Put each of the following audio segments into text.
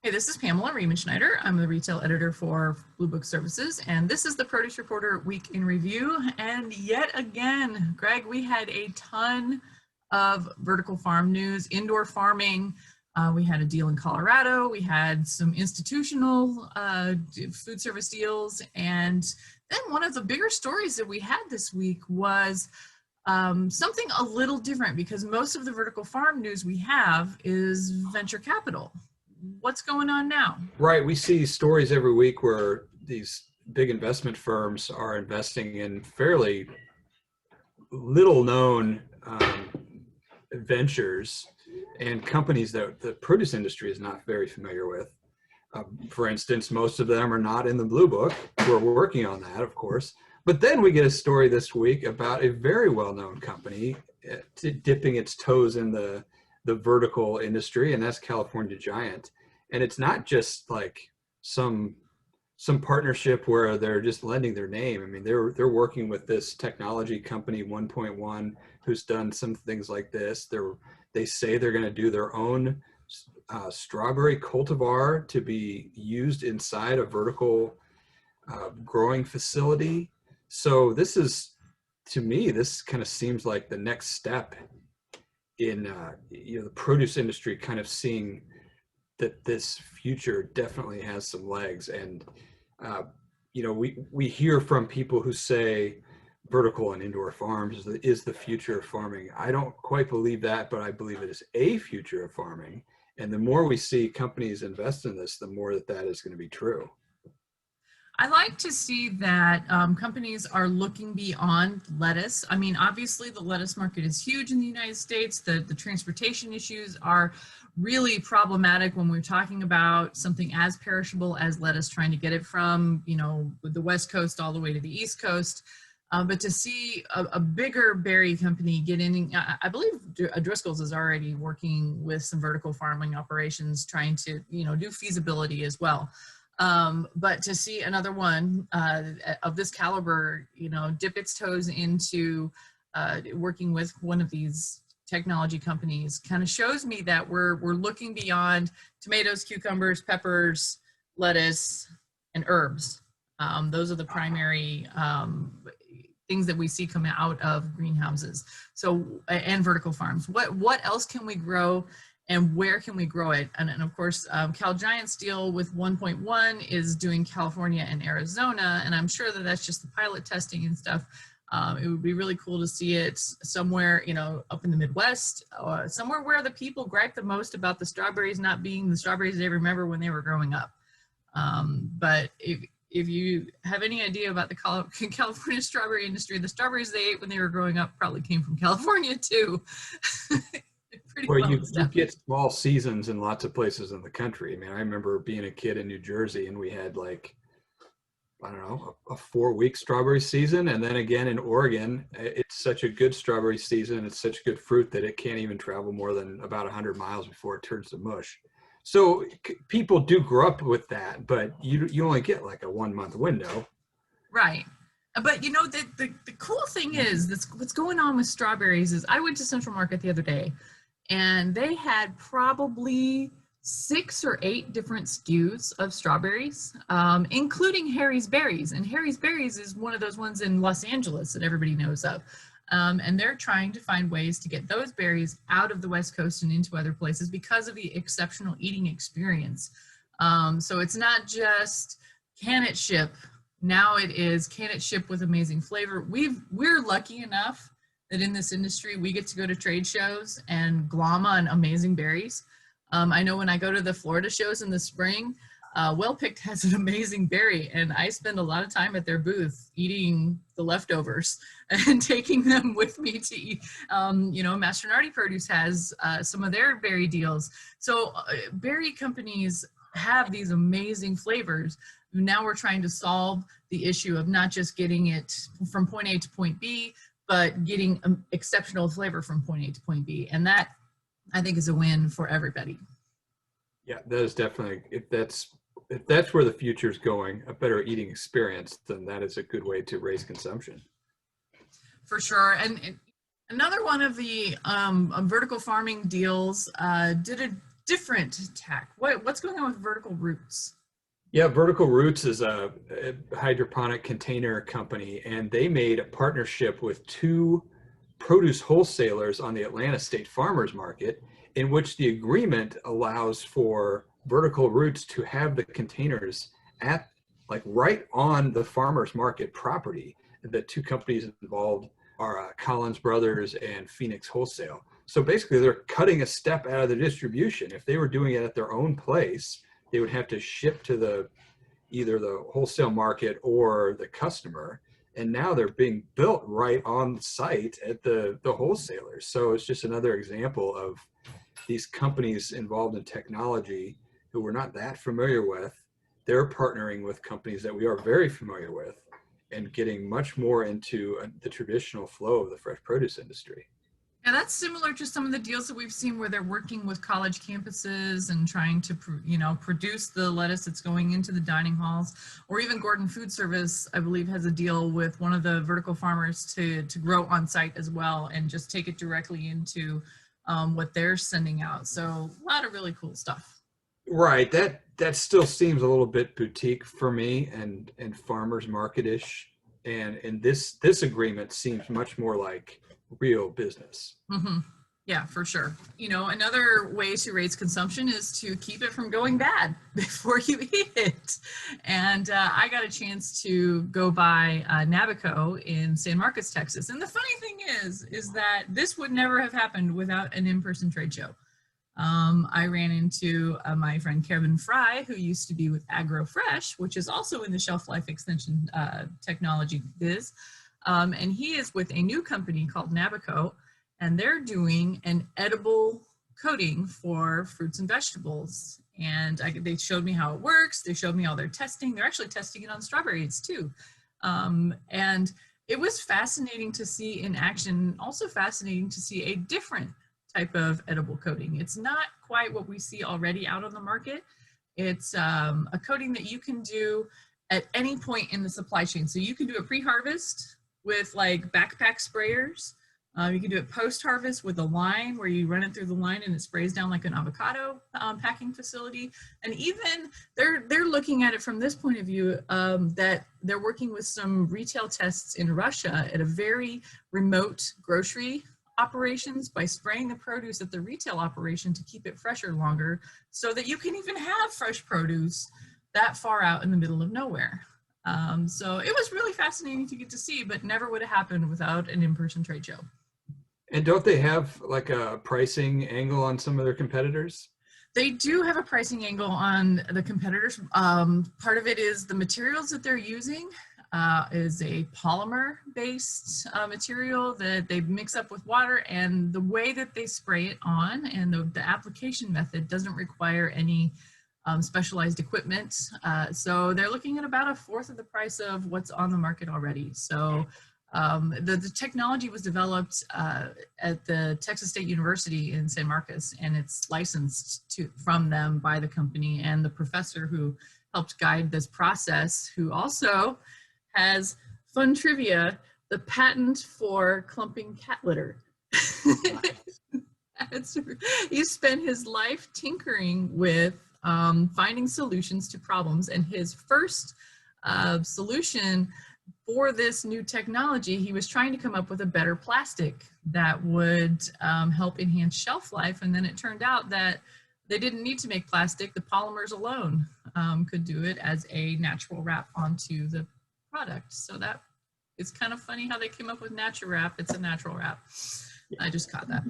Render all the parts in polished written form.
Hey, this is Pamela Schneider. I'm the retail editor for Blue Book Services, and this is the Produce Reporter Week in Review. And yet again, Greg, we had a ton of vertical farm news, indoor farming. We had a deal in Colorado. We had some institutional food service deals. And then one of the bigger stories that we had this week was something a little different, because most of the vertical farm news we have is venture capital. What's going on now? Right. We see stories every week where these big investment firms are investing in fairly little known ventures and companies that the produce industry is not very familiar with. For instance, most of them are not in the Blue Book. We're working on that, of course. But then we get a story this week about a very well-known company dipping its toes in the vertical industry, and that's California Giant. And it's not just like some partnership where they're just lending their name. I mean, they're working with this technology company, OnePointOne, who's done some things like this. They say they're going to do their own strawberry cultivar to be used inside a vertical growing facility. So this is, to me, this kind of seems like the next step in the produce industry kind of seeing that this future definitely has some legs. And we hear from people who say vertical and indoor farms is the future of farming. I don't quite believe that, but I believe it is a future of farming. And the more we see companies invest in this, the more that is going to be true. I like to see that companies are looking beyond lettuce. I mean, obviously the lettuce market is huge in the United States. The transportation issues are really problematic when we're talking about something as perishable as lettuce, trying to get it from, the West Coast all the way to the East Coast. But to see a bigger berry company get in, I believe Driscoll's is already working with some vertical farming operations, trying to, do feasibility as well. But to see another one of this caliber, dip its toes into working with one of these technology companies kind of shows me that we're looking beyond tomatoes, cucumbers, peppers, lettuce, and herbs. Those are the primary things that we see come out of greenhouses. So, and vertical farms. What else can we grow? And where can we grow it? And of course, Cal Giant's deal with OnePointOne is doing California and Arizona, and I'm sure that that's just the pilot testing and stuff. It would be really cool to see it somewhere, up in the Midwest, somewhere where the people gripe the most about the strawberries not being the strawberries they remember when they were growing up. But if you have any idea about the California strawberry industry, the strawberries they ate when they were growing up probably came from California too. Well, you get small seasons in lots of places in the country. I mean, I remember being a kid in New Jersey and we had a 4-week strawberry season. And then again in Oregon, it's such a good strawberry season. It's such good fruit that it can't even travel more than about 100 miles before it turns to mush. So people do grow up with that, but you only get like a 1-month window. Right. But the cool thing is what's going on with strawberries is I went to Central Market the other day, and they had probably 6 or 8 different SKUs of strawberries, including Harry's Berries. And Harry's Berries is one of those ones in Los Angeles that everybody knows of. And they're trying to find ways to get those berries out of the West Coast and into other places because of the exceptional eating experience. So it's not just, can it ship? Now it is, can it ship with amazing flavor? We're lucky enough that in this industry, we get to go to trade shows and glom on amazing berries. I know when I go to the Florida shows in the spring, Well Picked has an amazing berry, and I spend a lot of time at their booth eating the leftovers and taking them with me to eat. Mastronardi Produce has some of their berry deals. So berry companies have these amazing flavors. Now we're trying to solve the issue of not just getting it from point A to point B, but getting exceptional flavor from point A to point B. And that, I think, is a win for everybody. Yeah, that is definitely, if that's where the future is going, a better eating experience, then that is a good way to raise consumption. For sure. And another one of the vertical farming deals did different tack. What's going on with Vertical Roots? Yeah, Vertical Roots is a hydroponic container company, and they made a partnership with two produce wholesalers on the Atlanta State Farmers Market, in which the agreement allows for Vertical Roots to have the containers at like right on the farmers market property. The two companies involved are Collins Brothers and Phoenix Wholesale. So basically they're cutting a step out of the distribution. If they were doing it at their own place, they would have to ship to either the wholesale market or the customer. And now they're being built right on site at the wholesalers. So it's just another example of these companies involved in technology who we're not that familiar with. They're partnering with companies that we are very familiar with and getting much more into the traditional flow of the fresh produce industry. And that's similar to some of the deals that we've seen where they're working with college campuses and trying to, produce the lettuce that's going into the dining halls. Or even Gordon Food Service, I believe, has a deal with one of the vertical farmers to grow on site as well and just take it directly into what they're sending out. So a lot of really cool stuff. Right. That still seems a little bit boutique for me and farmers market-ish. And this agreement seems much more like real business. Mm-hmm. Yeah, for sure. Another way to raise consumption is to keep it from going bad before you eat it. And I got a chance to go by Nabaco in San Marcos, Texas. And the funny thing is that this would never have happened without an in-person trade show. I ran into my friend Kevin Fry, who used to be with AgroFresh, which is also in the shelf life extension technology biz. And he is with a new company called Nabaco, and they're doing an edible coating for fruits and vegetables. And they showed me how it works. They showed me all their testing. They're actually testing it on strawberries too. And it was fascinating to see in action, also fascinating to see a different type of edible coating. It's not quite what we see already out on the market. It's a coating that you can do at any point in the supply chain. So you can do a pre-harvest with like backpack sprayers. You can do it post-harvest with a line where you run it through the line and it sprays down like an avocado packing facility. And even they're looking at it from this point of view, that they're working with some retail tests in Russia at a very remote grocery operations by spraying the produce at the retail operation to keep it fresher longer so that you can even have fresh produce that far out in the middle of nowhere. So it was really fascinating to get to see, but never would have happened without an in-person trade show. And don't they have like a pricing angle on some of their competitors? They do have a pricing angle on the competitors. Part of it is the materials that they're using is a polymer-based material that they mix up with water, and the way that they spray it on and the application method doesn't require any specialized equipment. So they're looking at about a fourth of the price of what's on the market already. So the technology was developed at the Texas State University in San Marcos, and it's licensed from them by the company, and the professor who helped guide this process, who also has, fun trivia, the patent for clumping cat litter. He spent his life tinkering with finding solutions to problems, and his first solution for this new technology, he was trying to come up with a better plastic that would help enhance shelf life, and then it turned out that they didn't need to make plastic. The polymers alone could do it as a natural wrap onto the product. So that it's kind of funny how they came up with natural wrap. It's a natural wrap. I just caught that.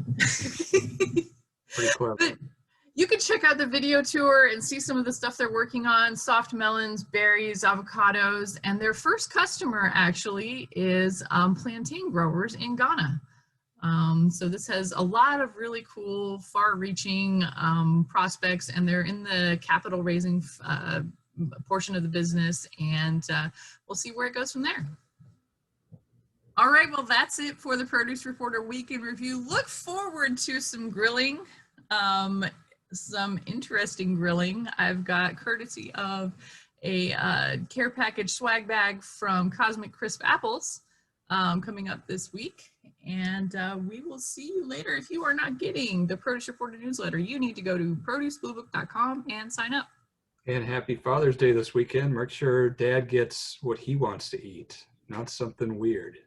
Pretty clever. But you can check out the video tour and see some of the stuff they're working on: soft melons, berries, avocados, and their first customer actually is plantain growers in Ghana. So this has a lot of really cool, far-reaching prospects, and they're in the capital raising portion of the business, and we'll see where it goes from there. All right, well, that's it for the Produce Reporter Week in Review. Look forward to some grilling, some interesting grilling. I've got courtesy of a care package swag bag from Cosmic Crisp Apples. coming up this week. And we will see you later. If you are not getting the Produce Reporter newsletter, you need to go to producebluebook.com and sign up. And happy Father's Day this weekend. Make sure Dad gets what he wants to eat, not something weird.